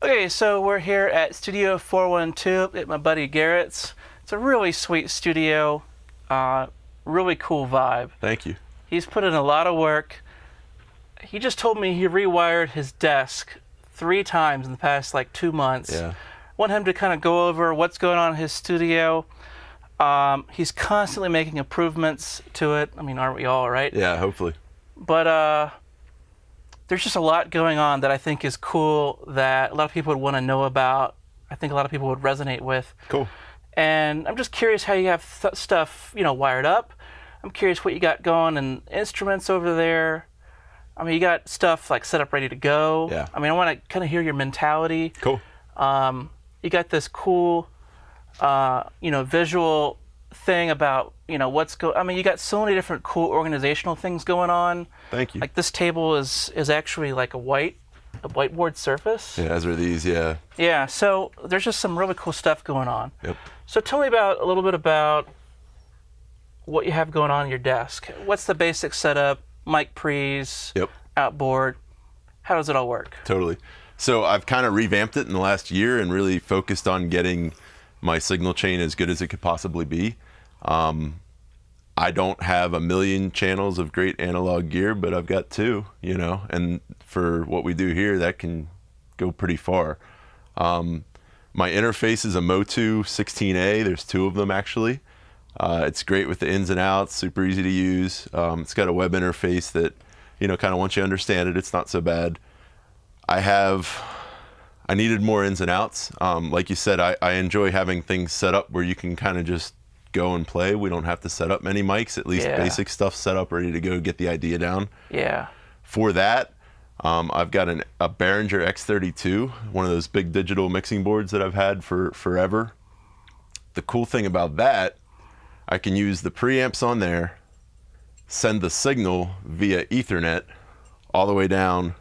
Okay, so we're here at Studio-412 at my buddy Garrett's. It's a really sweet studio, really cool vibe. Thank you. He's put in a lot of work. He just told me he rewired his desk 3 times in the past 2 months. Yeah. Want him to kind of go over what's going on in his studio. He's constantly making improvements to it. I mean, aren't we all, right? Yeah, hopefully. But there's just a lot going on that I think is cool that a lot of people would want to know about. I think a lot of people would resonate with. Cool. And I'm just curious how you have stuff, wired up. I'm curious what you got going and instruments over there. I mean, you got stuff set up ready to go. Yeah. I mean, I want to kind of hear your mentality. Cool. You got this cool, visual thing about, I mean, you got so many different cool organizational things going on. Thank you. Like this table is actually a whiteboard surface. Yeah, as are these, yeah. Yeah, so there's just some really cool stuff going on. Yep. So tell me a little bit about what you have going on your desk. What's the basic setup? Mic pre's, Yep. outboard. How does it all work? Totally. So I've kind of revamped it in the last year and really focused on getting my signal chain as good as it could possibly be. I don't have a million channels of great analog gear, but I've got 2, and for what we do here, that can go pretty far. My interface is a Motu 16A. There's 2 of them actually. It's great with the ins and outs, super easy to use. It's got a web interface that, kind of once you understand it, it's not so bad. I needed more ins and outs. Like you said, I enjoy having things set up where you can kind of just go and play. We don't have to set up many mics, at least basic stuff set up, ready to go, get the idea down. Yeah. For that, I've got a Behringer X32, one of those big digital mixing boards that I've had for forever. The cool thing about that, I can use the preamps on there, send the signal via Ethernet all the way down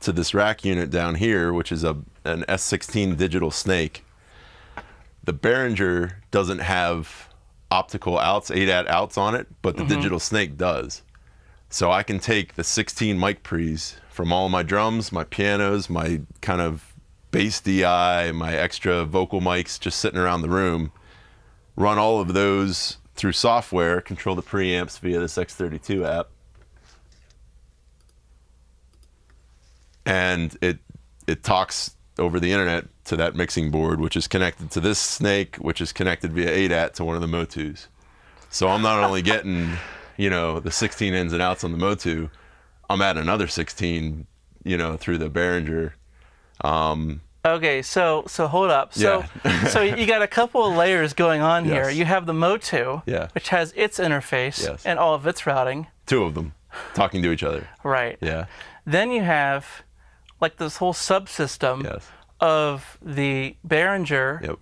to this rack unit down here, which is an S16 digital snake. The Behringer doesn't have optical outs, ADAT outs on it, but the digital snake does. So I can take the 16 mic pre's from all my drums, my pianos, my kind of bass DI, my extra vocal mics just sitting around the room, run all of those through software, control the preamps via this X32 app, and it talks over the internet to that mixing board, which is connected to this snake, which is connected via ADAT to one of the Motus. So I'm not only getting, the 16 ins and outs on the Motu, I'm adding another 16, through the Behringer. Okay, so hold up. So Yeah. so you got a couple of layers going on here. Yes. You have the Motu, Yeah. which has its interface Yes. and all of its routing. 2 of them talking to each other. Right. Yeah. Then you have this whole subsystem Yes. of the Behringer Yep.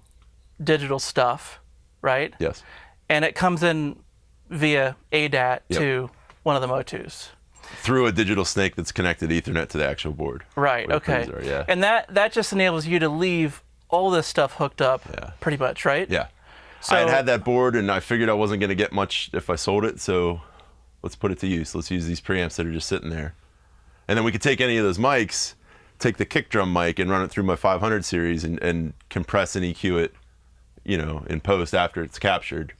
digital stuff, right? Yes. And it comes in via ADAT to one of the Motus. Through a digital snake that's connected Ethernet to the actual board. Right, where the okay. pins are, yeah. And that just enables you to leave all this stuff hooked up pretty much, right? Yeah. So, I had that board and I figured I wasn't going to get much if I sold it, so let's put it to use. Let's use these preamps that are just sitting there. And then we could take any of those mics, take the kick drum mic and run it through my 500 series and compress and EQ it, in post after it's captured.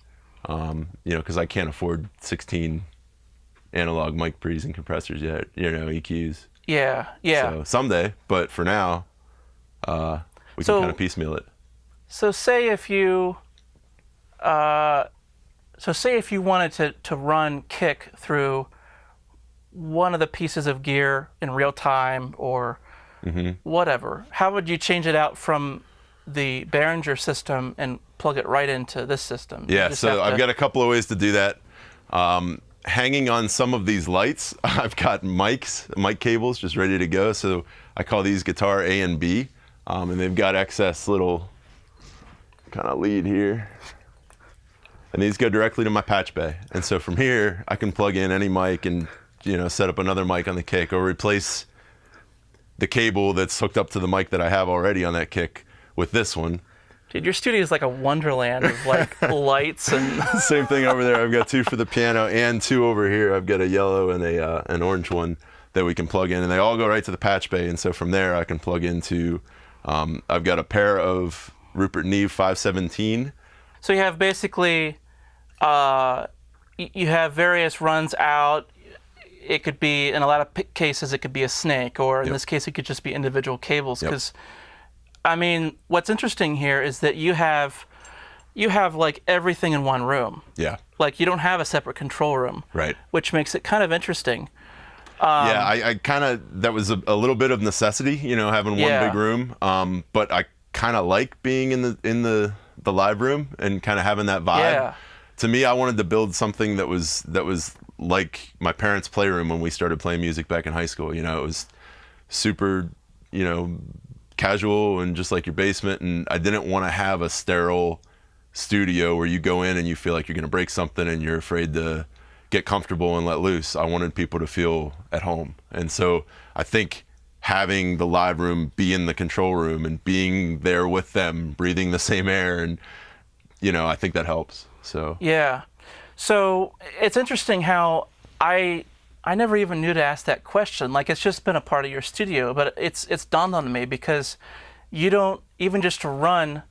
Because I can't afford 16 analog mic pre's and compressors yet, EQs. Yeah. So someday, but for now, we can kind of piecemeal it. So say if you wanted to run kick through one of the pieces of gear in real time or whatever, how would you change it out from the Behringer system and plug it right into this system? Yeah, so I've got a couple of ways to do that. Hanging on some of these lights, I've got mic cables just ready to go. So I call these guitar A and B, and they've got excess little kind of lead here. And these go directly to my patch bay. And so from here, I can plug in any mic and set up another mic on the kick or replace the cable that's hooked up to the mic that I have already on that kick with this one. Dude, your studio is like a wonderland of lights and... Same thing over there. I've got 2 for the piano and 2 over here. I've got a yellow and an orange one that we can plug in, and they all go right to the patch bay. And so from there, I can plug into I've got a pair of Rupert Neve 517. So you have basically, you have various runs out. It could be, in a lot of cases, it could be a snake, or in this case, it could just be individual cables. Because, I mean, what's interesting here is that you have like everything in one room. Yeah. Like you don't have a separate control room. Right. Which makes it kind of interesting. Yeah, I kind of, that was a little bit of necessity, you know, having one big room. But I kind of like being in the live room and kind of having that vibe. Yeah. To me, I wanted to build something that was like my parents' playroom when we started playing music back in high school. You know, it was super, you know, casual and just like your basement. And I didn't want to have a sterile studio where you go in and you feel like you're going to break something and you're afraid to get comfortable and let loose. I wanted people to feel at home. And so I think having the live room be in the control room and being there with them, breathing the same air, and, you know, I think that helps. So yeah. So it's interesting how I never even knew to ask that question. Like, it's just been a part of your studio, but it's dawned on me because you don't even just to run,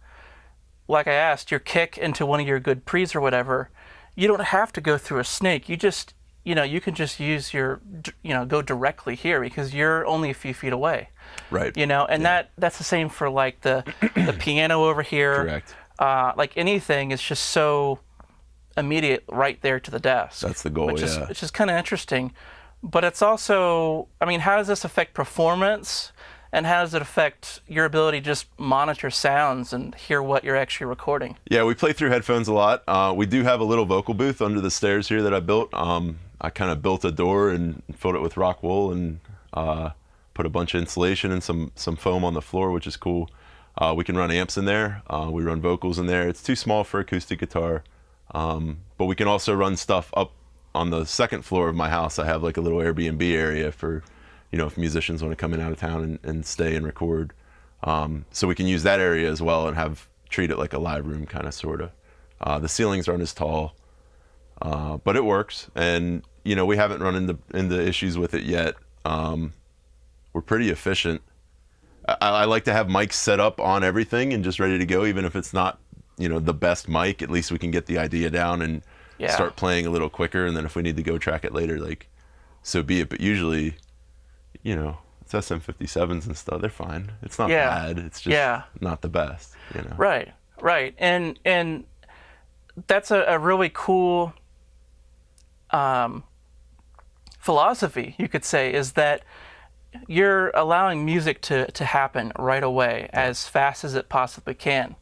like I asked, your kick into one of your good pre's or whatever, you don't have to go through a snake. You just, you know, you can just use your, you know, go directly here because you're only a few feet away. Right. You know, and that's the same for like the piano over here. Correct. Like anything is just so immediate right there to the desk. That's the goal, which is kind of interesting. But it's also, I mean, how does this affect performance? And how does it affect your ability to just monitor sounds and hear what you're actually recording? Yeah, we play through headphones a lot. We do have a little vocal booth under the stairs here that I built. I kind of built a door and filled it with rock wool and put a bunch of insulation and some foam on the floor, which is cool. We can run amps in there. We run vocals in there. It's too small for acoustic guitar. But we can also run stuff up on the second floor of my house. I have like a little Airbnb area for, you know, if musicians want to come in out of town and stay and record. So we can use that area as well and treat it like a live room kind of sort of. The ceilings aren't as tall, but it works. And, you know, we haven't run into issues with it yet. We're pretty efficient. I like to have mics set up on everything and just ready to go, even if it's not, you know, the best mic. At least we can get the idea down and start playing a little quicker. And then if we need to go track it later, like, so be it. But usually, you know, it's SM57s and stuff. They're fine. It's not bad. It's just not the best, you know. Right, right. And that's a really cool philosophy, you could say, is that you're allowing music to happen right away as fast as it possibly can.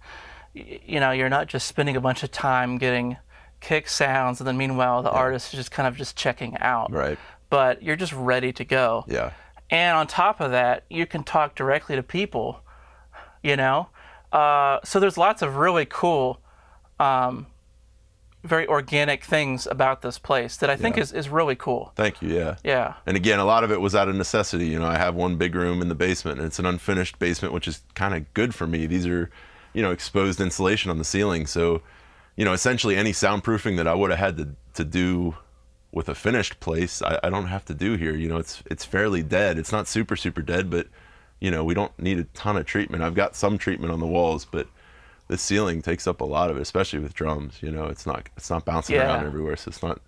You know, you're not just spending a bunch of time getting kick sounds and then meanwhile the artist is just kind of just checking out. Right. But you're just ready to go. Yeah. And on top of that, you can talk directly to people, you know? So there's lots of really cool, very organic things about this place that I think is really cool. Thank you, yeah. Yeah. And again, a lot of it was out of necessity. You know, I have one big room in the basement, and it's an unfinished basement, which is kind of good for me. These are, you know, exposed insulation on the ceiling. So, you know, essentially any soundproofing that I would have had to do with a finished place, I don't have to do here. You know, it's fairly dead. It's not super, super dead, but, you know, we don't need a ton of treatment. I've got some treatment on the walls, but this ceiling takes up a lot of it, especially with drums. You know, it's not bouncing around everywhere, so it's not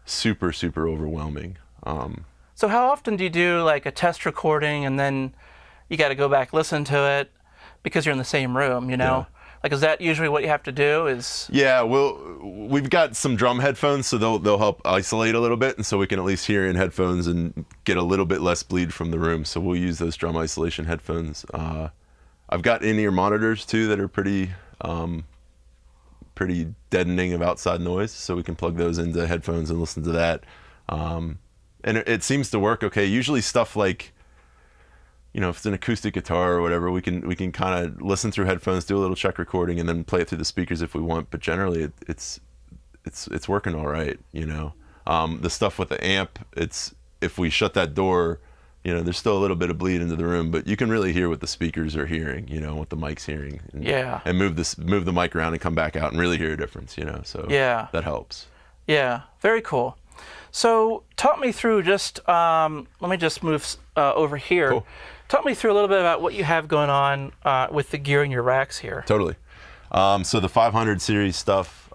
super, super overwhelming. So how often do you do like a test recording and then you got to go back listen to it because you're in the same room, you know? Like, is that usually what you have to do? Yeah, we've got some drum headphones, so they'll help isolate a little bit, and so we can at least hear in headphones and get a little bit less bleed from the room. So we'll use those drum isolation headphones. I've got in-ear monitors too that are pretty deadening of outside noise, so we can plug those into headphones and listen to that. And it seems to work okay. Usually stuff like, you know, if it's an acoustic guitar or whatever, we can kind of listen through headphones, do a little check recording, and then play it through the speakers if we want. But generally, it's working all right. You know, the stuff with the amp, if we shut that door, you know, there's still a little bit of bleed into the room, but you can really hear what the speakers are hearing. You know, what the mic's hearing. And move the mic around and come back out and really hear a difference. You know, so that helps. Yeah, very cool. So talk me through just let me just move over here. Cool. Talk me through a little bit about what you have going on with the gear in your racks here. Totally. So the 500 series stuff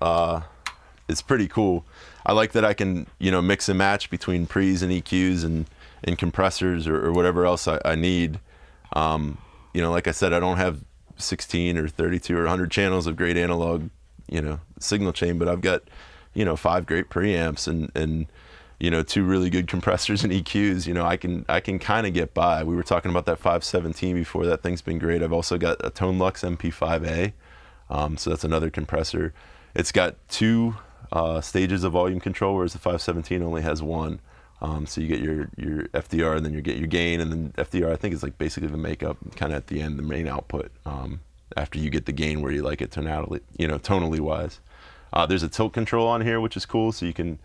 is pretty cool. I like that I can, mix and match between pre's and EQs and compressors or whatever else I need. Like I said, I don't have 16 or 32 or 100 channels of great analog, signal chain, but I've got, 5 great preamps and 2 really good compressors and EQs. I can kind of get by. We were talking about that 517 before. That thing's been great. I've also got a Tone Lux MP5A, so that's another compressor. It's got 2 stages of volume control, whereas the 517 only has 1. So you get your FDR, and then you get your gain, and then FDR I think is like basically the makeup, kind of at the end, the main output. After you get the gain where you like it tonally wise. There's a tilt control on here, which is cool, so you can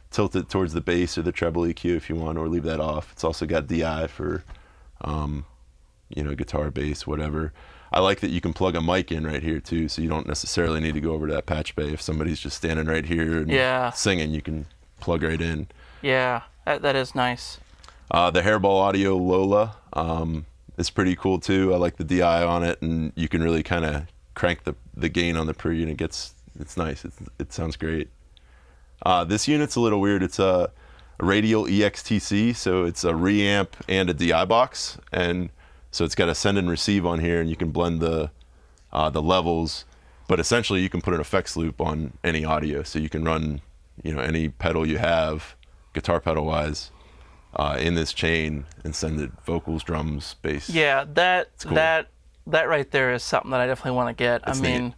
tilt it towards the bass or the treble EQ if you want, or leave that off. It's also got DI for, guitar, bass, whatever. I like that you can plug a mic in right here too, so you don't necessarily need to go over to that patch bay. If somebody's just standing right here and singing, you can plug right in. Yeah, that is nice. The Hairball Audio Lola is pretty cool too. I like the DI on it, and you can really kind of crank the gain on the pre, and it's nice. It sounds great. This unit's a little weird. It's a radial EXTC, so it's a reamp and a DI box, and so it's got a send and receive on here, and you can blend the levels, but essentially you can put an effects loop on any audio, so you can run any pedal you have, guitar pedal wise, in this chain and send it vocals, drums, bass. Yeah, cool. that right there is something that I definitely want to get. It's I mean, neat.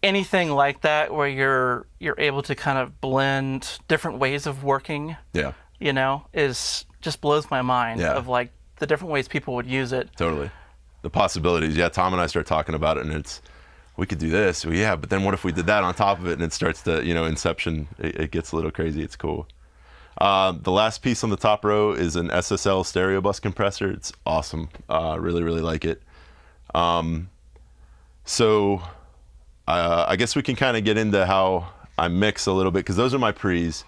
Anything like that where you're able to kind of blend different ways of working, is just blows my mind of like the different ways people would use it. Totally. The possibilities. Yeah, Tom and I start talking about it, and we could do this. Well, yeah, but then what if we did that on top of it, and it starts to, inception. It gets a little crazy. It's cool. The last piece on the top row is an SSL stereo bus compressor. It's awesome. Really, really like it. So I guess we can kind of get into how I mix a little bit, because those are my pre's.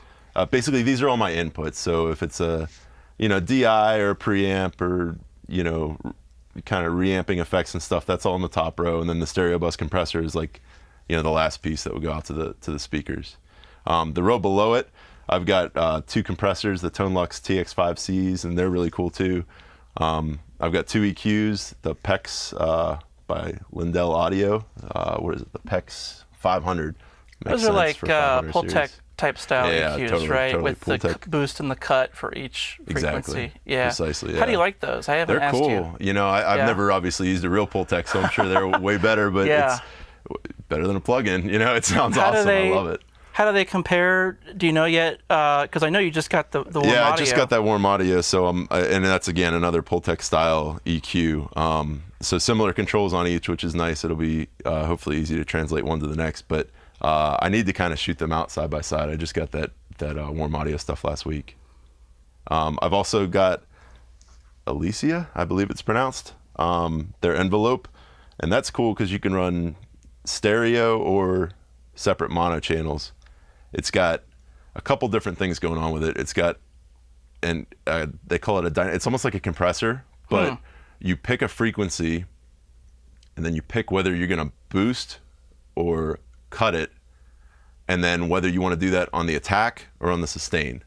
Basically, these are all my inputs. So if it's a, DI or a preamp or, kind of reamping effects and stuff, that's all in the top row. And then the stereo bus compressor is like, the last piece that will go out to the speakers. The row below it, I've got 2 compressors, the Tone Lux TX5Cs, and they're really cool too. I've got 2 EQs, the PEX by Lindell Audio. What is it? The PEX 500. Those are like Pultec type style EQs, totally, right? Totally. With the boost and the cut for each frequency. Exactly. Yeah. Precisely. Yeah. How do you like those? I haven't asked you. They're cool. I've never obviously used a real Pultec, so I'm sure they're way better, but it's better than a plug-in. It sounds awesome. I love it. How do they compare? Do you know yet? Because I know you just got the warm audio. Yeah, I just got that warm audio. So and that's again another Pultec style EQ. So similar controls on each, which is nice. It'll be hopefully easy to translate one to the next. But I need to kind of shoot them out side by side. I just got that warm audio stuff last week. I've also got Alicia, I believe it's pronounced. Their envelope, and that's cool because you can run stereo or separate mono channels. It's got a couple different things going on with it. It's got, and they call it it's almost like a compressor, but you pick a frequency, and then you pick whether you're going to boost or cut it, and then whether you want to do that on the attack or on the sustain.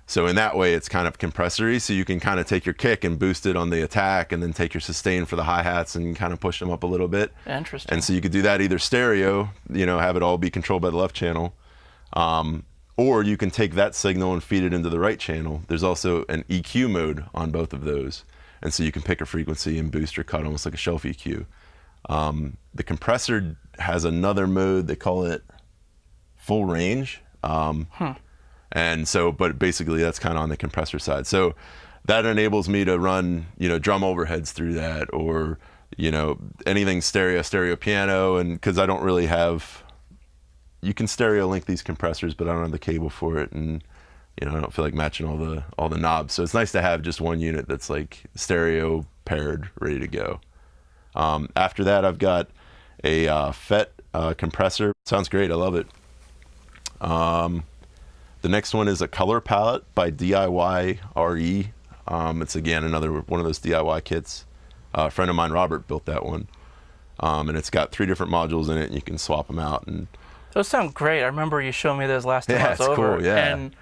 So in that way, it's kind of compressory, so you can kind of take your kick and boost it on the attack, and then take your sustain for the hi-hats and kind of push them up a little bit. Interesting. And so you could do that either stereo, have it all be controlled by the left channel, or you can take that signal and feed it into the right channel. There's also an EQ mode on both of those, and so you can pick a frequency and boost or cut almost like a shelf EQ. The compressor has another mode, they call it full range. And so, but basically that's kind of on the compressor side. So that enables me to run, drum overheads through that, or, anything stereo piano. And because I don't really have, you can stereo link these compressors, but I don't have the cable for it. And, I don't feel like matching all the knobs. So it's nice to have just one unit that's like stereo paired, ready to go. After that, I've got a FET compressor. Sounds great. I love it. The next one is a color palette by DIY RE. It's again another one of those DIY kits. A friend of mine, Robert, built that one, and it's got 3 different modules in it, and you can swap them out. And those sound great. I remember you showed me those last time I was it's over, cool, yeah. and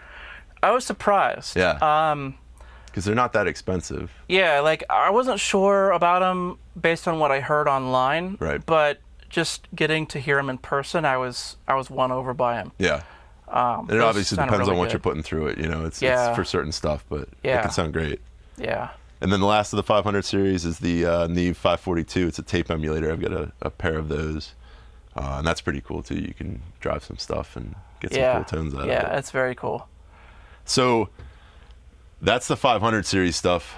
I was surprised. Yeah. Because they're not that expensive. Yeah, like I wasn't sure about them based on what I heard online. Right. But just getting to hear them in person, I was won over by them. Yeah. And it obviously depends really on what good. you're putting through it. You know, it's for certain stuff, but it can sound great. Yeah. And then the last of the 500 series is the Neve 542. It's a tape emulator. I've got a pair of those, and that's pretty cool too. You can drive some stuff and get some cool tones out of it. Yeah, it's very cool. So that's the 500 series stuff.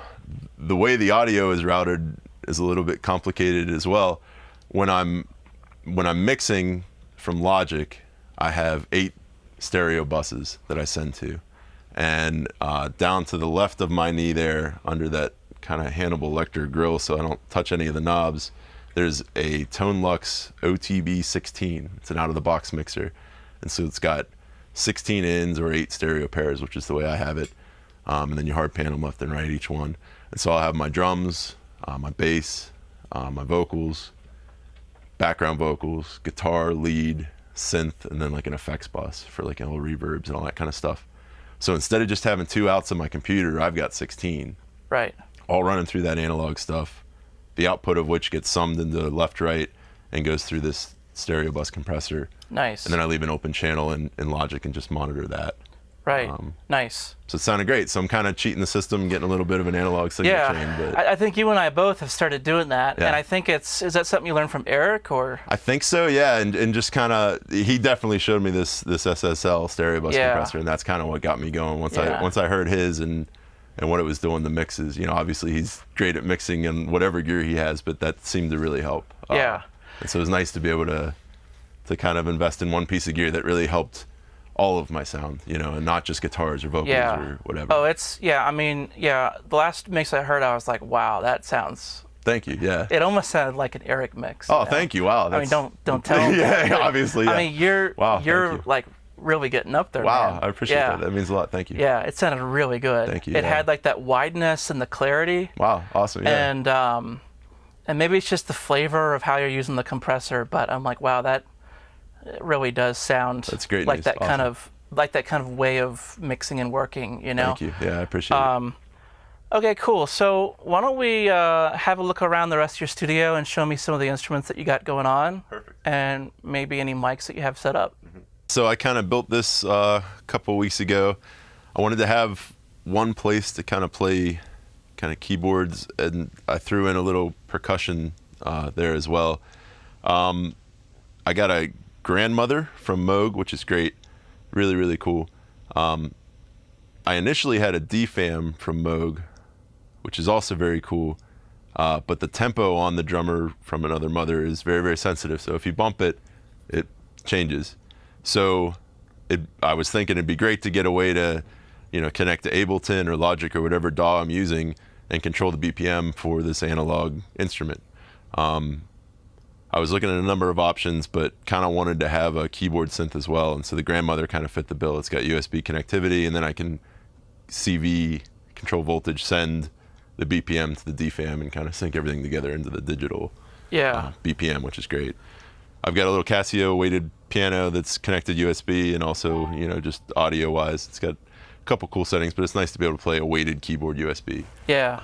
The way the audio is routed is a little bit complicated as well. When I'm mixing from Logic, I have 8 stereo buses that I send to, and down to the left of my knee there, under that kind of Hannibal Lecter grill, so I don't touch any of the knobs, there's a Tone Lux OTB 16. It's an out-of-the-box mixer, and so it's got 16 ins or 8 stereo pairs, which is the way I have it. And then you hard pan them left and right, each one. And so I'll have my drums, my bass, my vocals, background vocals, guitar, lead, synth, and then like an effects bus for like little reverbs and all that kind of stuff. So instead of just having 2 outs on my computer, I've got 16. Right. All running through that analog stuff, the output of which gets summed into left, right, and goes through this stereo bus compressor. Nice. And then I leave an open channel in Logic and just monitor that. Right. Nice. So it sounded great. So I'm kind of cheating the system, getting a little bit of an analog signal chain. But I think you and I both have started doing that, and I think is that something you learned from Eric, or? I think so, yeah. And just kind of, he definitely showed me this SSL stereo bus compressor, and that's kind of what got me going. Once I heard his and what it was doing, the mixes. You know, obviously he's great at mixing and whatever gear he has, but that seemed to really help. Yeah. And so it was nice to be able to kind of invest in one piece of gear that really helped all of my sound, you know, and not just guitars or vocals or whatever. Oh, I mean, the last mix I heard, I was like, wow, that sounds... Thank you, yeah. It almost sounded like an Eric mix. Oh, thank you, wow. I mean, don't tell him. Yeah, obviously, yeah. I mean, you're like really getting up there, Wow, man. I appreciate that. That means a lot, thank you. Yeah, it sounded really good. Thank you. It had like that wideness and the clarity. Wow, awesome, yeah. And maybe it's just the flavor of how you're using the compressor, but I'm like, wow, that really does sound That's great like news. that Awesome. kind of way of mixing and working, you know? Thank you. Yeah, I appreciate it. Okay, cool. So why don't we have a look around the rest of your studio and show me some of the instruments that you got going on. Perfect. And maybe any mics that you have set up. Mm-hmm. So I kind of built this a couple weeks ago. I wanted to have one place to kind of play kind of keyboards, and I threw in a little percussion there as well. I got a grandmother from Moog, which is great. Really, really cool. I initially had a DFAM from Moog, which is also very cool. But the tempo on the drummer from another mother is very, very sensitive. So if you bump it, it changes. So I was thinking it'd be great to get a way to, you know, connect to Ableton or Logic or whatever DAW I'm using and control the BPM for this analog instrument. I was looking at a number of options, but kind of wanted to have a keyboard synth as well. And so the grandmother kind of fit the bill. It's got USB connectivity, and then I can CV, control voltage, send the BPM to the DFAM and kind of sync everything together into the digital BPM, which is great. I've got a little Casio weighted piano that's connected USB, and also, you know, just audio wise, it's got a couple cool settings, but it's nice to be able to play a weighted keyboard USB. Yeah.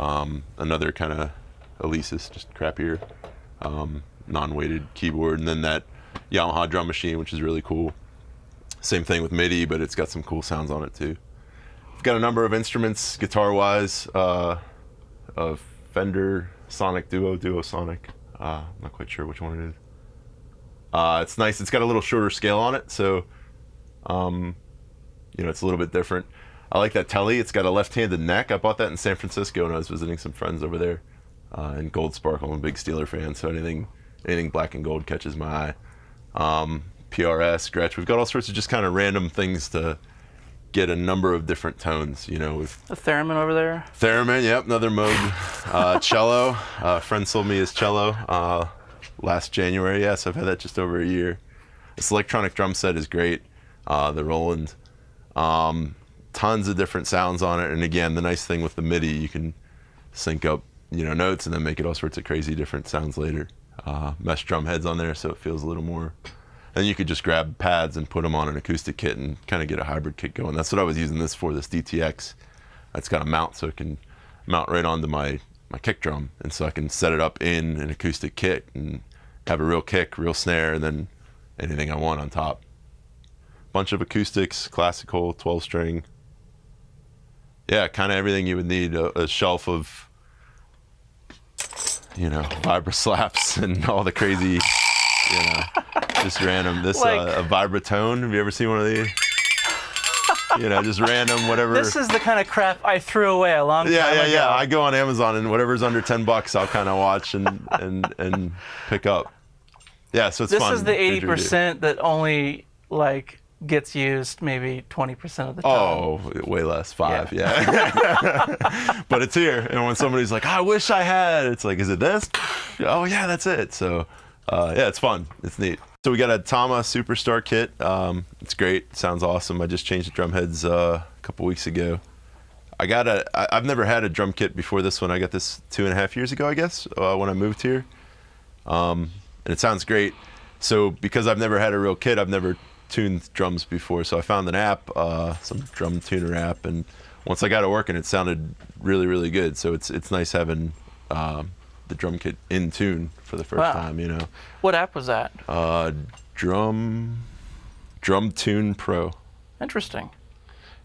Another kind of Alesis, just crappier, non-weighted keyboard, and then that Yamaha drum machine, which is really cool. Same thing with MIDI, but it's got some cool sounds on it too. I've got a number of instruments, guitar-wise, a Fender Sonic Duo Sonic. I'm not quite sure which one it is. It's nice. It's got a little shorter scale on it, so you know, it's a little bit different. I like that Telly. It's got a left-handed neck. I bought that in San Francisco when I was visiting some friends over there. And gold sparkle. I'm a big Steeler fan, so anything black and gold catches my eye. PRS, Gretsch. We've got all sorts of just kind of random things to get a number of different tones, you know. With the theremin over there. Theremin, yep, another Moog. Cello. A friend sold me his cello last January. Yes, I've had that just over a year. This electronic drum set is great. The Roland. tons of different sounds on it. And again, the nice thing with the MIDI, you can sync up, notes and then make it all sorts of crazy different sounds later. Mesh drum heads on there, so it feels a little more. And you could just grab pads and put them on an acoustic kit and kind of get a hybrid kit going. That's what I was using this for, this DTX. It's got a mount, so it can mount right onto my kick drum. And so I can set it up in an acoustic kit and have a real kick, real snare, and then anything I want on top. Bunch of acoustics, classical, 12-string. Yeah, kind of everything you would need. A shelf of, vibra slaps and all the crazy, just random. This a vibratone. Have you ever seen one of these? Just random whatever. This is the kind of crap I threw away a long time ago. Yeah. I go on Amazon and whatever's under $10, I'll kind of watch and pick up. Yeah, so it's fun. This is the 80% that only gets used maybe 20% of the time. Oh, way less, 5, yeah. But it's here, and when somebody's like, I wish I had, it's like, is it this? Oh yeah, that's it. So, yeah, it's fun. It's neat. So we got a Tama Superstar kit. It's great. Sounds awesome. I just changed the drum heads a couple weeks ago. I've never had a drum kit before this one. I got this 2.5 years ago, I guess, when I moved here. And it sounds great. So because I've never had a real kit, I've never tuned drums before. So I found an app, some drum tuner app, and once I got it working, it sounded really, really good. So it's nice having the drum kit in tune for the first time, What app was that? Drum Tune Pro. Interesting.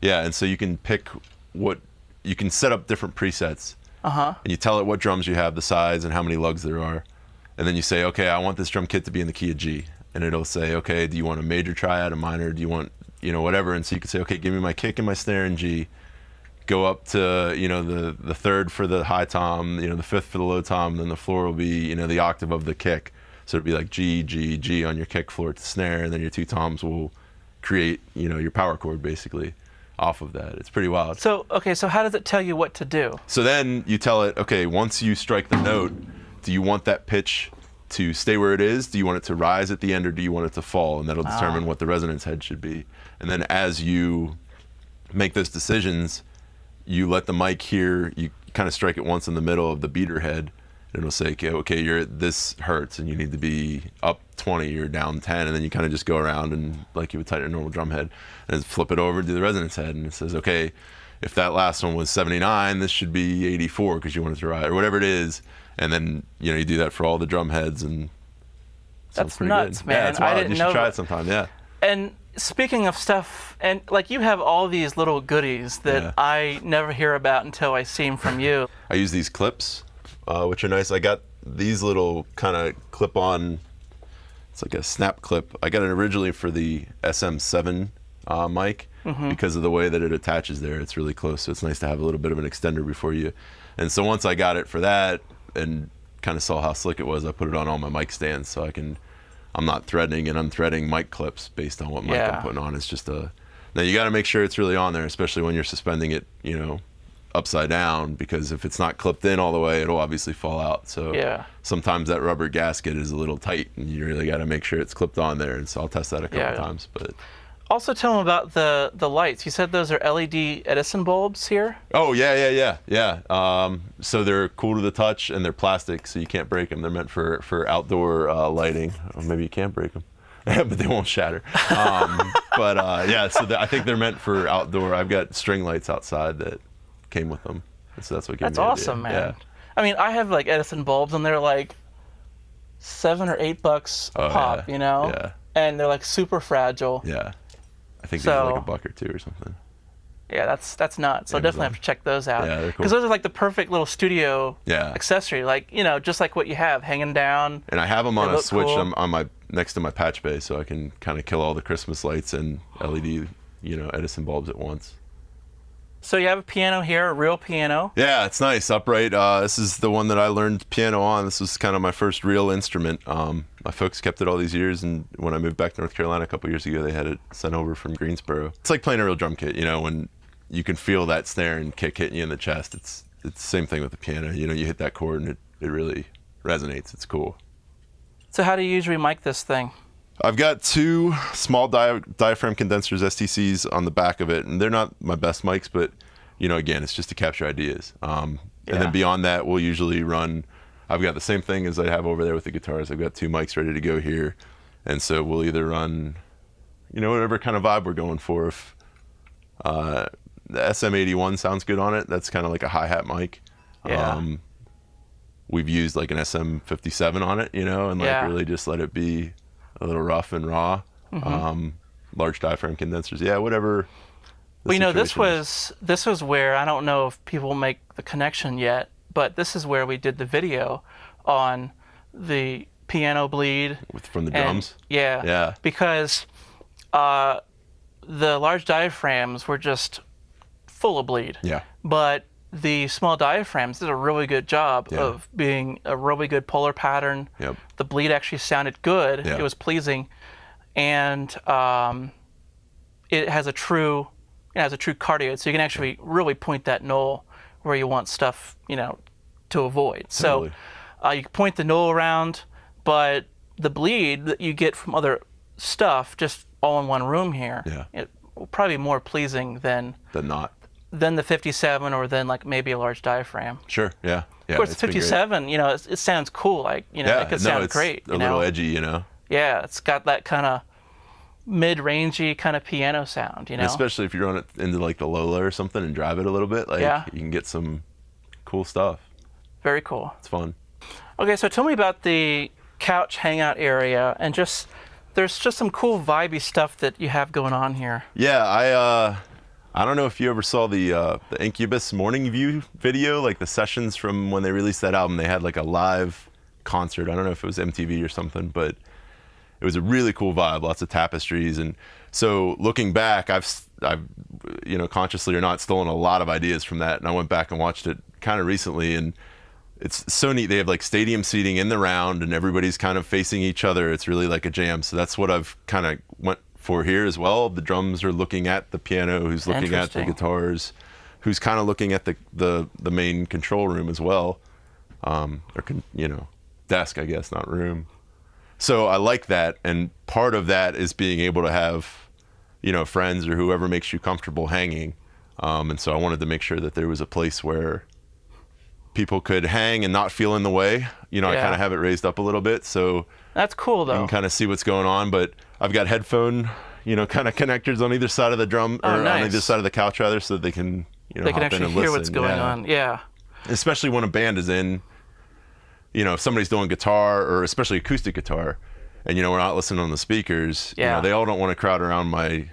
Yeah, and so you can pick you can set up different presets. And you tell it what drums you have, the size, and how many lugs there are. And then you say, okay, I want this drum kit to be in the key of G. And it'll say, okay, do you want a major triad, a minor, do you want, whatever. And so you can say, okay, give me my kick and my snare in G. Go up to, the third for the high tom, the fifth for the low tom, then the floor will be, the octave of the kick. So it'll be like G, G, G on your kick floor to snare, and then your 2 toms will create, your power chord basically off of that. It's pretty wild. So how does it tell you what to do? So then you tell it, okay, once you strike the note, do you want that pitch to stay where it is? Do you want it to rise at the end, or do you want it to fall? And that'll determine what the resonance head should be. And then as you make those decisions, you let the mic hear, you kind of strike it once in the middle of the beater head, and it'll say, okay, you're at this hertz, and you need to be up 20, you're down 10, and then you kind of just go around and like you would tighten a normal drum head, and flip it over to the resonance head, and it says, okay, if that last one was 79, this should be 84 because you want it to rise, or whatever it is. And then, you do that for all the drum heads, and that's nuts, good. Man. Yeah, it's wild. I didn't you should know try it sometime, yeah. And speaking of stuff, and you have all these little goodies that I never hear about until I see them from you. I use these clips, which are nice. I got these little kind of clip-on, it's like a snap clip. I got it originally for the SM7 mic because of the way that it attaches there. It's really close, so it's nice to have a little bit of an extender before you. And so once I got it for that and kind of saw how slick it was, I put it on all my mic stands so I'm not threading and unthreading mic clips based on what mic I'm putting on. It's just now you got to make sure it's really on there, especially when you're suspending it, upside down, because if it's not clipped in all the way, it'll obviously fall out. So sometimes that rubber gasket is a little tight, and you really got to make sure it's clipped on there. And so I'll test that a couple times. But also tell them about the lights. You said those are LED Edison bulbs here? Oh, yeah. So they're cool to the touch, and they're plastic, so you can't break them. They're meant for outdoor lighting. Or maybe you can break them, but they won't shatter. So I think they're meant for outdoor. I've got string lights outside that came with them. So that's what gave me the awesome, idea. man. Yeah. I mean, I have Edison bulbs, and they're $7 or $8 a pop, Yeah. And they're super fragile. Yeah. I think these are $1 or $2 or something. Yeah, that's nuts. So Amazon. Definitely have to check those out. Yeah, they're cool. Because those are the perfect little studio accessory, just like what you have hanging down. And I have them on a switch cool. next to my patch bay, so I can kind of kill all the Christmas lights and LED, Edison bulbs at once. So you have a piano here, a real piano. Yeah, it's nice, upright. This is the one that I learned piano on. This was kind of my first real instrument. My folks kept it all these years, and when I moved back to North Carolina a couple years ago, they had it sent over from Greensboro. It's like playing a real drum kit, when you can feel that snare and kick hitting you in the chest. It's the same thing with the piano. You hit that chord and it really resonates. It's cool. So how do you usually mic this thing? I've got two small diaphragm condensers, STCs, on the back of it, and they're not my best mics, but again, it's just to capture ideas. And then beyond that, we'll usually run. I've got the same thing as I have over there with the guitars. I've got two mics ready to go here, and so we'll either run, whatever kind of vibe we're going for. If the SM81 sounds good on it, that's kind of like a hi-hat mic. Yeah. We've used like an SM57 on it, and like really just let it be a little rough and raw. Large diaphragm condensers, whatever. Well, this was where, I don't know if people make the connection yet, but this is where we did the video on the piano bleed from the drums. Yeah. Because the large diaphragms were just full of bleed. Yeah. But the small diaphragms did a really good job of being a really good polar pattern. Yep. The bleed actually sounded good. Yeah. It was pleasing, and it has a true cardioid, so you can actually really point that null where you want stuff to avoid. Totally. So you can point the null around, but the bleed that you get from other stuff just all in one room here, it will probably be more pleasing than the 57, or then like maybe a large diaphragm. Sure. Yeah. Of course, the 57, it sounds cool. Like, it could sound great. A little edgy, Yeah, it's got that kind of mid-rangey kind of piano sound, And especially if you run it into like the Lola or something and drive it a little bit, like you can get some cool stuff. Very cool. It's fun. Okay, so tell me about the couch hangout area, and there's just some cool vibey stuff that you have going on here. Yeah, I don't know if you ever saw the Incubus Morning View video, like the sessions from when they released that album. They had like a live concert. I don't know if it was MTV or something, but it was a really cool vibe, lots of tapestries. And so looking back, I've consciously or not, stolen a lot of ideas from that. And I went back and watched it kind of recently, and it's so neat. They have like stadium seating in the round, and everybody's kind of facing each other. It's really like a jam. So that's what I've kind of went for here as well. The drums are looking at the piano, who's looking at the guitars, who's kind of looking at the main control room as well, desk, I guess, not room. So I like that, and part of that is being able to have friends or whoever makes you comfortable hanging, and so I wanted to make sure that there was a place where people could hang and not feel in the way. I kind of have it raised up a little bit, so that's cool though. You can kind of see what's going on. But I've got headphone, kind of connectors on either side of the drum, or nice. on either side of the couch rather, so that they can, they can actually hear what's going on. Yeah. Especially when a band is in, if somebody's doing guitar, or especially acoustic guitar, and we're not listening on the speakers. They all don't want to crowd around my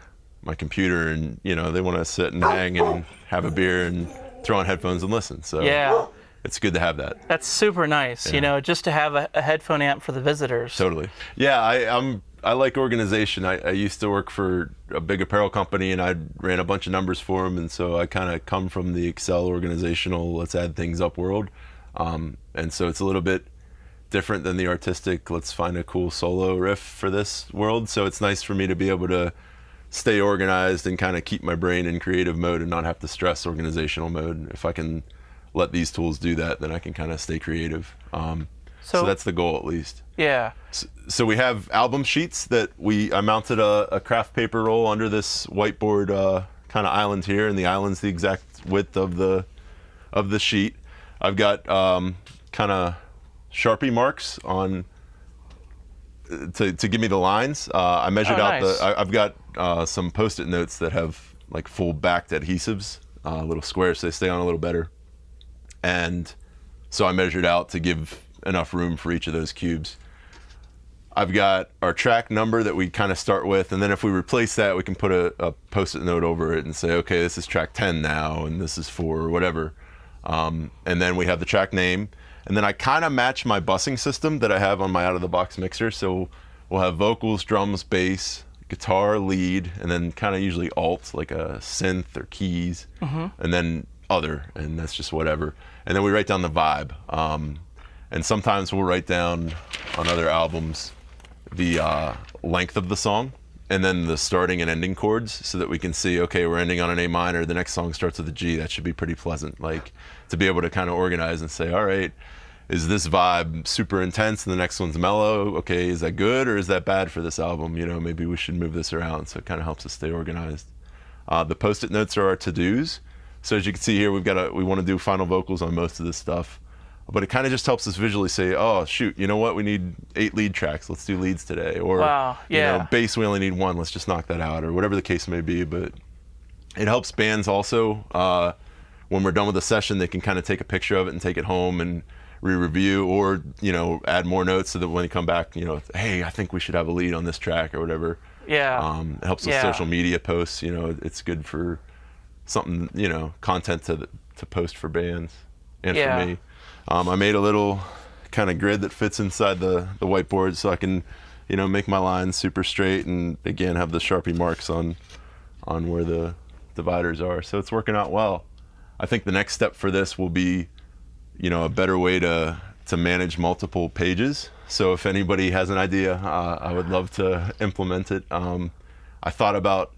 computer, and they want to sit and hang and have a beer and throw on headphones and listen. So it's good to have that. That's super nice. Just to have a headphone amp for the visitors. Totally. Yeah, I like organization. I used to work for a big apparel company, and I ran a bunch of numbers for them, and so I kind of come from the Excel organizational, let's add things up world. And so it's a little bit different than the artistic, let's find a cool solo riff for this world. So it's nice for me to be able to stay organized and kind of keep my brain in creative mode and not have to stress organizational mode. If I can let these tools do that, then I can kind of stay creative. So that's the goal, at least. Yeah. So we have album sheets that I mounted a craft paper roll under this whiteboard kind of island here, and the island's the exact width of the sheet. I've got kind of Sharpie marks on to give me the lines. I measured out nice. I've got some Post-it notes that have like full backed adhesives, little squares, so they stay on a little better. And so I measured out to give enough room for each of those cubes. I've got our track number that we kind of start with, and then if we replace that, we can put a Post-it note over it and say, okay, this is track 10 now, and this is for whatever. And then we have the track name, and then I kind of match my busing system that I have on my out-of-the-box mixer. So we'll have vocals, drums, bass, guitar, lead, and then kind of usually alt, like a synth or keys, and then other, and that's just whatever. And then we write down the vibe. And sometimes we'll write down on other albums the length of the song, and then the starting and ending chords, so that we can see, okay, we're ending on an A minor, the next song starts with a G. That should be pretty pleasant, like to be able to kind of organize and say, all right, is this vibe super intense and the next one's mellow? Okay, is that good or is that bad for this album? You know, maybe we should move this around. So it kind of helps us stay organized. The Post-it notes are our to-dos. So as you can see here, we want to do final vocals on most of this stuff. But it kind of just helps us visually say, oh, shoot, you know what? We need 8 lead tracks. Let's do leads today. Or, wow, yeah. You know, bass, we only need 1. Let's just knock that out, or whatever the case may be. But it helps bands also. When we're done with a session, they can kind of take a picture of it and take it home and re-review, or, you know, add more notes so that when they come back, you know, hey, I think we should have a lead on this track or whatever. Yeah. It helps with social media posts. You know, it's good for something, you know, content to post for bands and for me. I made a little kind of grid that fits inside the whiteboard so I can, you know, make my lines super straight and, again, have the Sharpie marks on where the dividers are. So it's working out well. I think the next step for this will be, you know, a better way to manage multiple pages. So if anybody has an idea, I would love to implement it. I thought about,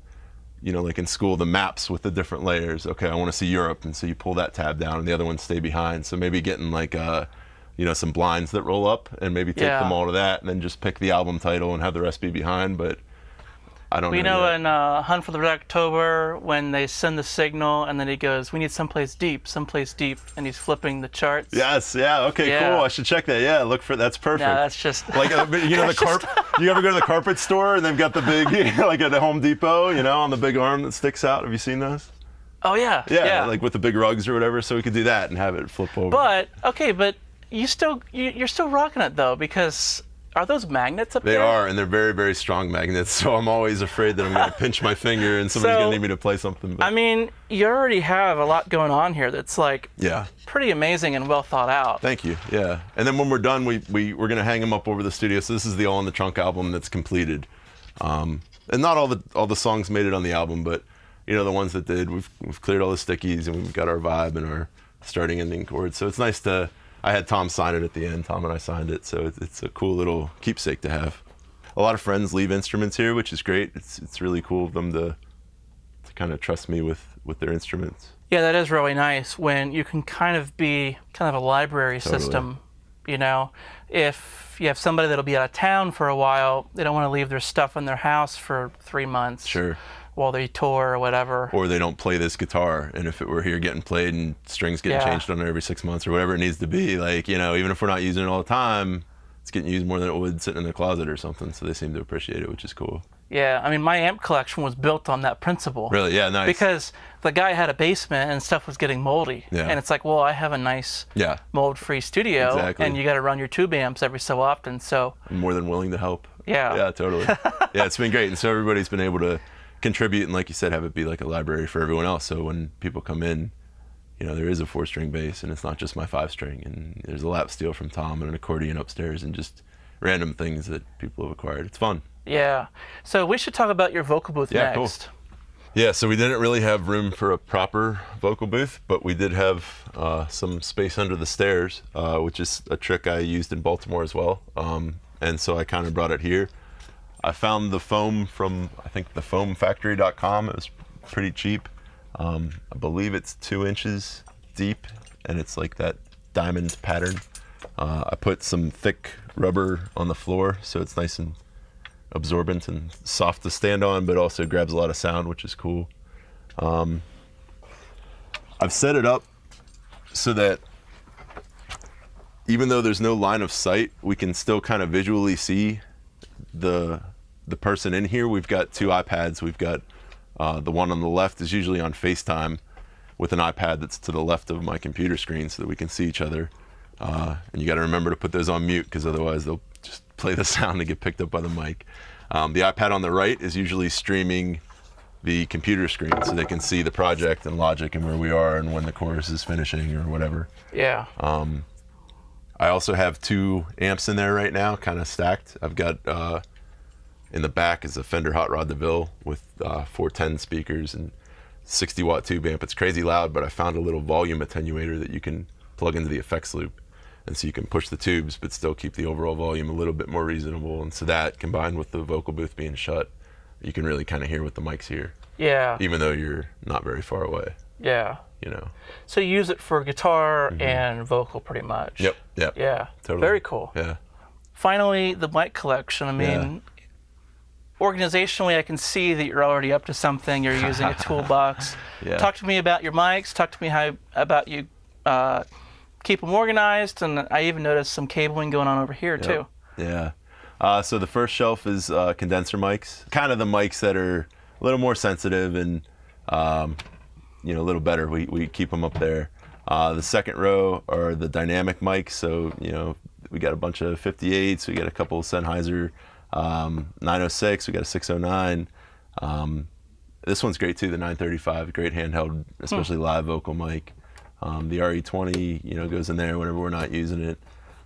you know, like in school, the maps with the different layers. Okay, I want to see Europe, and so you pull that tab down and the other ones stay behind. So maybe getting like, you know, some blinds that roll up and maybe take them all to that and then just pick the album title and have the rest be behind. But I don't know. We know in Hunt for the Red October, when they send the signal and then he goes, we need someplace deep, and he's flipping the charts. Yes, yeah, okay, cool. I should check that. Yeah, look for that's perfect. No, that's just like you know you ever go to the carpet store and they've got the big like at the Home Depot, you know, on the big arm that sticks out. Have you seen those? Oh yeah. Yeah, like with the big rugs or whatever. So we could do that and have it flip over. But you're still rocking it though, because are those magnets up there? They are, and they're very, very strong magnets. So I'm always afraid that I'm going to pinch my finger and somebody's going to need me to play something. But. I mean, you already have a lot going on here that's like pretty amazing and well thought out. Thank you. Yeah. And then when we're done, we're going to hang them up over the studio. So this is the All in the Trunk album that's completed. And not all the songs made it on the album, but you know, the ones that did, we've cleared all the stickies and we've got our vibe and our starting ending chords. So it's nice to. I had Tom sign it at the end. Tom and I signed it, so it's a cool little keepsake to have. A lot of friends leave instruments here, which is great. It's really cool of them to kind of trust me with their instruments. Yeah, that is really nice when you can kind of be a library system. You know, if you have somebody that'll be out of town for a while, they don't want to leave their stuff in their house for 3 months. Sure. While they tour or whatever. Or they don't play this guitar, and if it were here getting played and strings getting changed on it every 6 months or whatever it needs to be, like, you know, even if we're not using it all the time, it's getting used more than it would sitting in the closet or something, so they seem to appreciate it, which is cool. Yeah, I mean, my amp collection was built on that principle. Really? Yeah, nice. Because the guy had a basement and stuff was getting moldy. Yeah. And it's like, well, I have a nice mold-free studio, and you got to run your tube amps every so often, so. I'm more than willing to help. Yeah. Yeah, totally. Yeah, it's been great, and so everybody's been able to contribute and, like you said, have it be like a library for everyone else. So when people come in, you know, there is a 4-string bass and it's not just my 5-string, and there's a lap steel from Tom and an accordion upstairs and just random things that people have acquired. It's fun. Yeah. So we should talk about your vocal booth next. Cool. Yeah, so we didn't really have room for a proper vocal booth, but we did have some space under the stairs, which is a trick I used in Baltimore as well. And so I kind of brought it here. I found the foam from, I think, thefoamfactory.com. It was pretty cheap. I believe it's 2 inches deep, and it's like that diamond pattern. I put some thick rubber on the floor, so it's nice and absorbent and soft to stand on, but also grabs a lot of sound, which is cool. I've set it up so that even though there's no line of sight, we can still kind of visually see the person in here. We've got 2 iPads. We've got the one on the left is usually on FaceTime with an iPad that's to the left of my computer screen so that we can see each other. And you got to remember to put those on mute because otherwise they'll just play the sound and get picked up by the mic. The iPad on the right is usually streaming the computer screen so they can see the project and Logic and where we are and when the chorus is finishing or whatever. Yeah. I also have 2 amps in there right now, kind of stacked. I've got in the back is a Fender Hot Rod DeVille with 410 speakers and 60-watt tube amp. It's crazy loud, but I found a little volume attenuator that you can plug into the effects loop, and so you can push the tubes but still keep the overall volume a little bit more reasonable. And so that, combined with the vocal booth being shut, you can really kind of hear what the mic's hear. Yeah. Even though you're not very far away. Yeah. you know. So you use it for guitar and vocal pretty much. Yep. Yeah. Totally. Very cool. Yeah. Finally, the mic collection. I mean, organizationally, I can see that you're already up to something. You're using a toolbox. Yeah. Talk to me about your mics. Talk to me about you keep them organized. And I even noticed some cabling going on over here, too. Yeah. So the first shelf is condenser mics, kind of the mics that are a little more sensitive and, you know, a little better. We keep them up there. The second row are the dynamic mics. So, you know, we got a bunch of 58s. We got a couple of Sennheiser 906. We got a 609. This one's great too, the 935. Great handheld, especially live vocal mic. The RE20, you know, goes in there whenever we're not using it.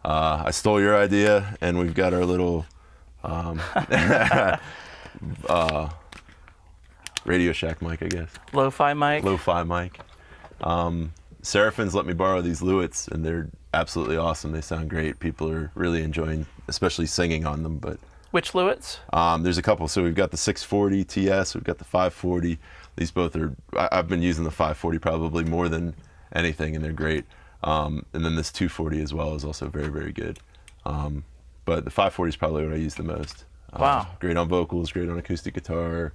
I stole your idea, and we've got our little Radio Shack mic, I guess. Lo-fi mic. Lo-fi mic. Seraphine's let me borrow these Lewitts, and they're absolutely awesome. They sound great. People are really enjoying, especially singing on them. But which Lewitts? There's a couple. So we've got the 640 TS. We've got the 540. These both are. I've been using the 540 probably more than anything, and they're great. And then this 240 as well is also very, very good. But the 540 is probably what I use the most. Wow. Great on vocals, great on acoustic guitar,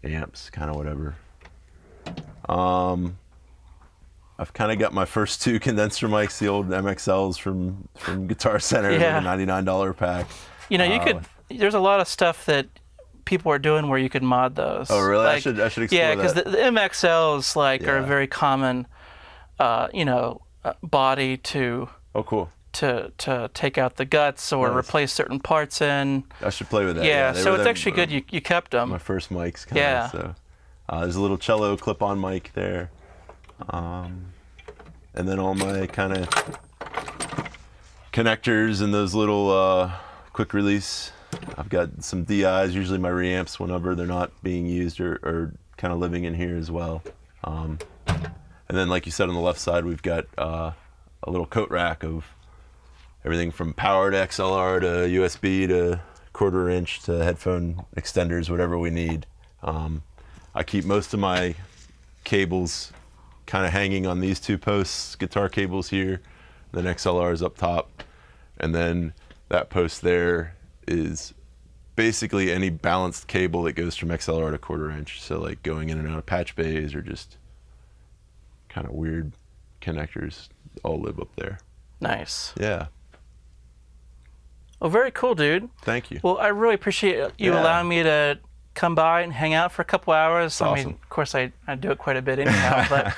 amps, kind of whatever. I've kind of got my first two condenser mics, the old MXLs from Guitar Center, like a $99 pack. You know, you could. There's a lot of stuff that people are doing where you could mod those. Oh, really? Like, I should explore that. Yeah, because the MXLs are a very common, you know, body to. Oh, cool. To take out the guts or replace certain parts in. I should play with that. Yeah, so it's actually good you kept them. My first mics, kind of. So there's a little cello clip-on mic there. And then all my kind of connectors and those little quick release. I've got some DIs, usually my reamps whenever they're not being used or kind of living in here as well. And then like you said on the left side, we've got a little coat rack of everything from powered XLR to USB to 1/4 inch to headphone extenders, whatever we need. I keep most of my cables kind of hanging on these two posts, guitar cables here, then XLR is up top, and then that post there is basically any balanced cable that goes from XLR to 1/4 inch, so like going in and out of patch bays or just kind of weird connectors all live up there. Nice. Yeah. Well, very cool, dude. Thank you. Well, I really appreciate you allowing me to come by and hang out for a couple hours. Awesome. I mean, of course, I do it quite a bit anyhow, but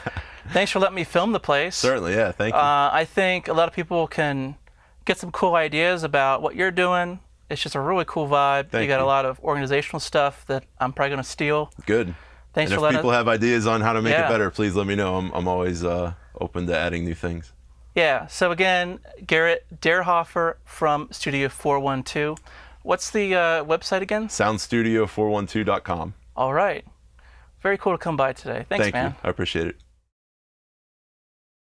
thanks for letting me film the place. Certainly, yeah, thank you. I think a lot of people can get some cool ideas about what you're doing. It's just a really cool vibe. You got a lot of organizational stuff that I'm probably going to steal. Good. Thanks and for letting if people have ideas on how to make it better, please let me know. I'm always open to adding new things. Yeah, so again, Garrett Derhofer from Studio-412. What's the website again? Soundstudio412.com. All right. Very cool to come by today. Thanks, man. Thank you. I appreciate it.